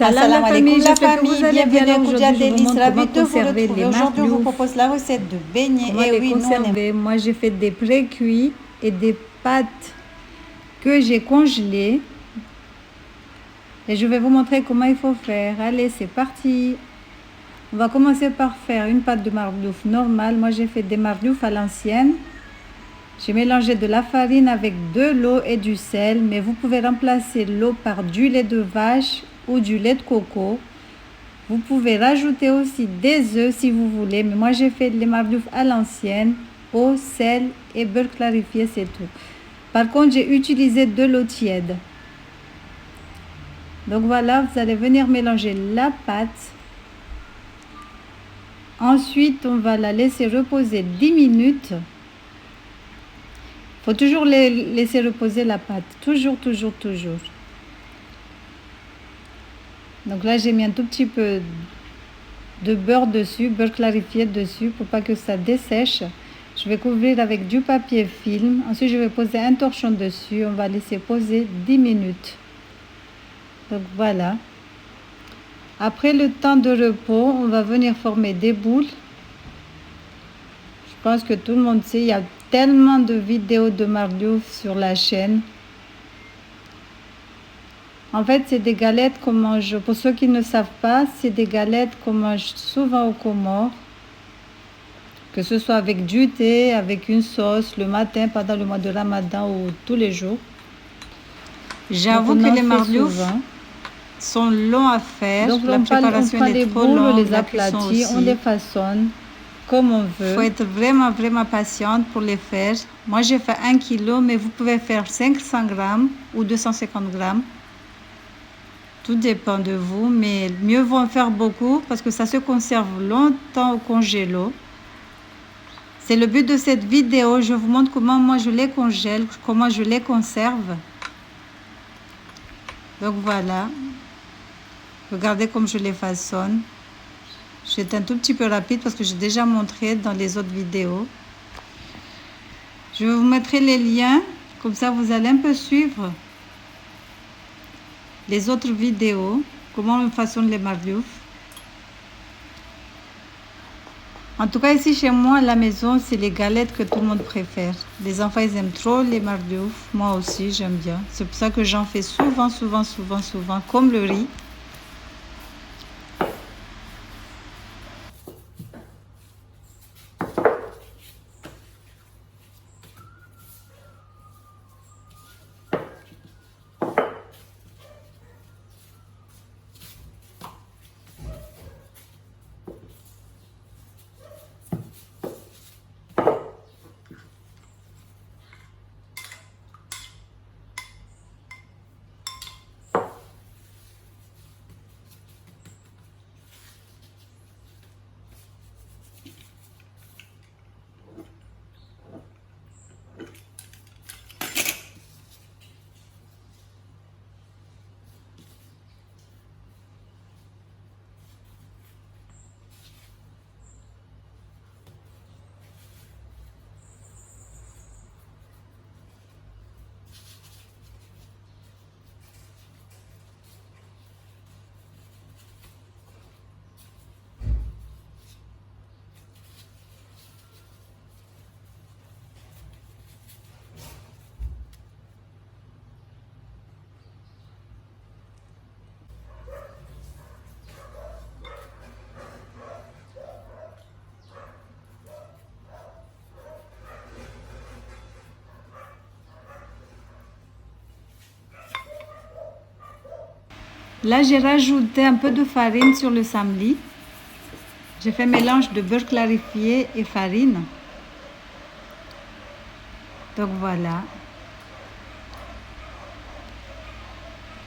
Assalamu alaikum la famille, bienvenue à Koudia Délices, ravi de vous retrouver. Aujourd'hui, on vous propose la recette de beignets. Et oui, moi j'ai fait des pré-cuits et des pâtes que j'ai congelées. Et je vais vous montrer comment il faut faire. Allez, c'est parti. On va commencer par faire une pâte de mardouf normale. Moi j'ai fait des mardouf à l'ancienne. J'ai mélangé de la farine avec de l'eau et du sel, mais vous pouvez remplacer l'eau par du lait de vache ou du lait de coco. Vous pouvez rajouter aussi des œufs si vous voulez, mais moi j'ai fait les mardouf à l'ancienne, eau, sel et beurre clarifié, c'est tout. Par contre, j'ai utilisé de l'eau tiède. Donc voilà, vous allez venir mélanger la pâte. Ensuite, on va la laisser reposer 10 minutes. Faut toujours laisser reposer la pâte, toujours. Donc là, j'ai mis un tout petit peu de beurre dessus, beurre clarifié dessus pour pas que ça dessèche. Je vais couvrir avec du papier film. Ensuite, je vais poser un torchon dessus. On va laisser poser 10 minutes. Donc voilà. Après le temps de repos, on va venir former des boules. Je pense que tout le monde sait, il y a tellement de vidéos de mardouf sur la chaîne. En fait, c'est des galettes qu'on mange, pour ceux qui ne savent pas, c'est des galettes qu'on mange souvent aux Comores. Que ce soit avec du thé, avec une sauce, le matin, pendant le mois de Ramadan ou tous les jours. J'avoue que les mardouf sont longs à faire. Donc, la préparation est trop longue, on les aplatit, on les façonne comme on veut. Il faut être vraiment patiente pour les faire. Moi, j'ai fait 1 kg, mais vous pouvez faire 500 grammes ou 250 grammes. Tout dépend de vous, mais mieux vaut en faire beaucoup parce que ça se conserve longtemps au congélo. C'est le but de cette vidéo. Je vous montre comment moi je les congèle, comment je les conserve. Donc voilà. Regardez comme je les façonne. J'étais un tout petit peu rapide parce que j'ai déjà montré dans les autres vidéos. Je vous mettrai les liens, comme ça vous allez un peu suivre les autres vidéos, comment on façonne les mardouf. En tout cas, ici chez moi à la maison, c'est les galettes que tout le monde préfère. Les enfants, ils aiment trop les mardouf. Moi aussi, j'aime bien. C'est pour ça que j'en fais souvent, comme le riz. Là, j'ai rajouté un peu de farine sur le samli. J'ai fait un mélange de beurre clarifié et farine. Donc voilà.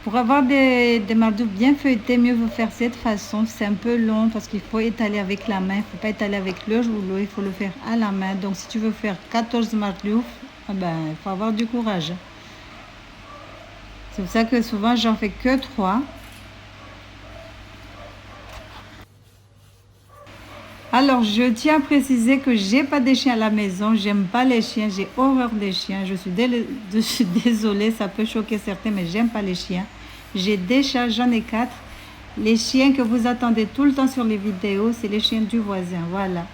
Pour avoir des mardouf bien feuilletés, mieux vaut faire cette façon. C'est un peu long parce qu'il faut étaler avec la main. Il ne faut pas étaler avec le rouleau, il faut le faire à la main. Donc si tu veux faire 14 mardouf, il faut avoir du courage. C'est pour ça que souvent, j'en fais que 3. Alors, je tiens à préciser que j'ai pas de chiens à la maison. J'aime pas les chiens. J'ai horreur des chiens. Je suis désolée, ça peut choquer certains, mais j'aime pas les chiens. J'ai des chats, j'en ai 4. Les chiens que vous attendez tout le temps sur les vidéos, c'est les chiens du voisin, voilà.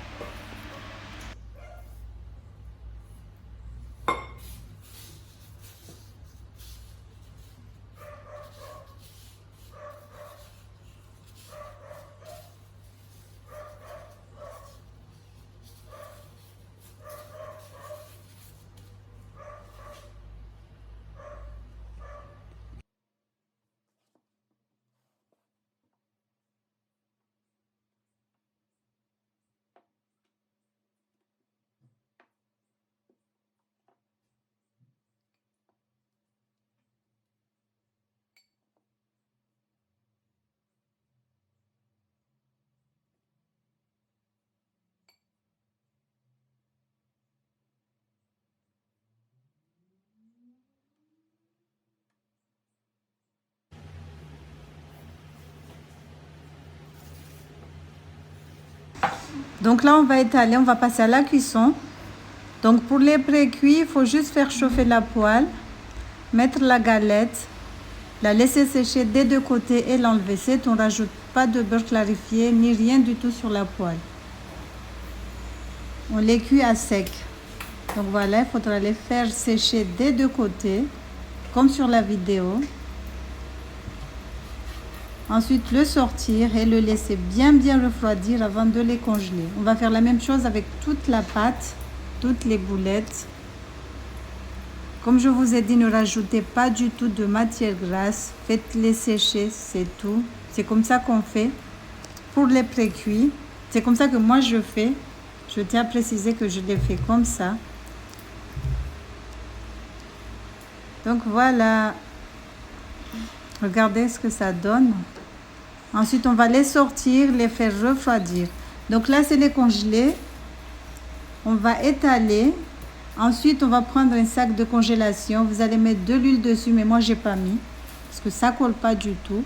Donc là, on va étaler, on va passer à la cuisson. Donc pour les pré-cuits, il faut juste faire chauffer la poêle, mettre la galette, la laisser sécher des deux côtés et l'enlever. C'est tout, on ne rajoute pas de beurre clarifié ni rien du tout sur la poêle. On les cuit à sec. Donc voilà, il faudra les faire sécher des deux côtés, comme sur la vidéo. Ensuite, le sortir et le laisser bien refroidir avant de les congeler. On va faire la même chose avec toute la pâte, toutes les boulettes. Comme je vous ai dit, ne rajoutez pas du tout de matière grasse. Faites-les sécher, c'est tout. C'est comme ça qu'on fait pour les pré-cuits. C'est comme ça que moi je fais. Je tiens à préciser que je les fais comme ça. Donc voilà. Regardez ce que ça donne. Ensuite, on va les sortir, les faire refroidir. Donc là, c'est les congelés. On va étaler. Ensuite, on va prendre un sac de congélation. Vous allez mettre de l'huile dessus, mais moi, j'ai pas mis. Parce que ça colle pas du tout.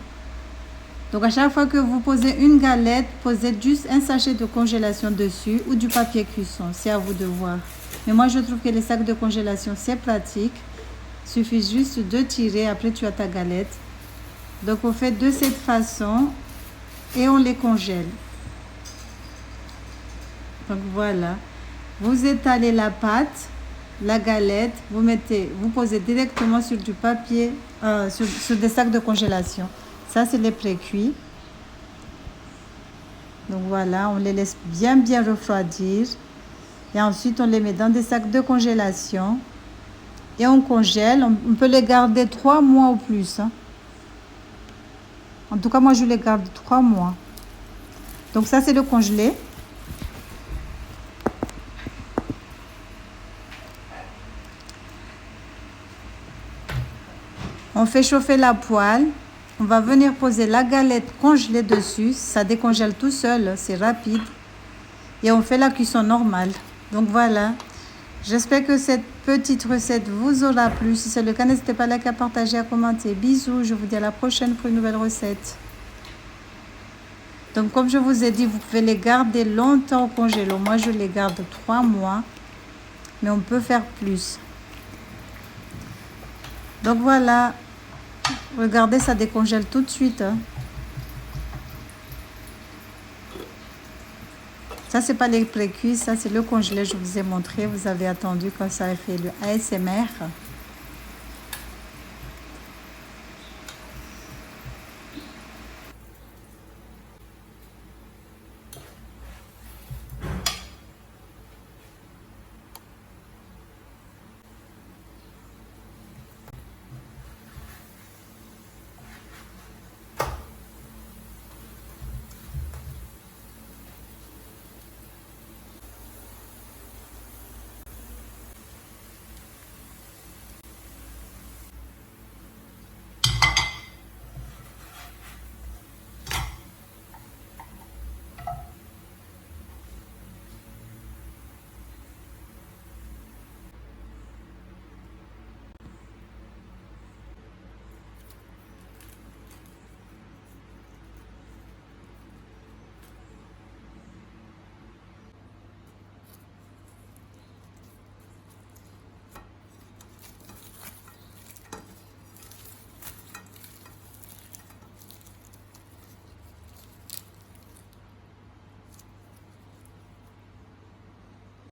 Donc, à chaque fois que vous posez une galette, posez juste un sachet de congélation dessus ou du papier cuisson. C'est à vous de voir. Mais moi, je trouve que les sacs de congélation, c'est pratique. Il suffit juste de tirer. Après, tu as ta galette. Donc, on fait de cette façon et on les congèle. Donc, voilà. Vous étalez la pâte, la galette, vous posez directement sur du papier, sur des sacs de congélation. Ça, c'est les pré-cuits. Donc, voilà, on les laisse bien refroidir. Et ensuite, on les met dans des sacs de congélation. Et on congèle. On peut les garder 3 mois ou plus. Hein. En tout cas, moi, je les garde 3 mois. Donc, ça, c'est le congelé. On fait chauffer la poêle. On va venir poser la galette congelée dessus. Ça décongèle tout seul. C'est rapide. Et on fait la cuisson normale. Donc, voilà. J'espère que cette petite recette vous aura plu. Si c'est le cas, n'hésitez pas à liker, à partager, à commenter. Bisous, je vous dis à la prochaine pour une nouvelle recette. Donc, comme je vous ai dit, vous pouvez les garder longtemps au congélo. Moi, je les garde 3 mois. Mais on peut faire plus. Donc, voilà. Regardez, ça décongèle tout de suite. Hein. Ça, c'est pas les pré-cuits, ça, c'est le congelé. Je vous ai montré. Vous avez attendu quand ça a fait le ASMR.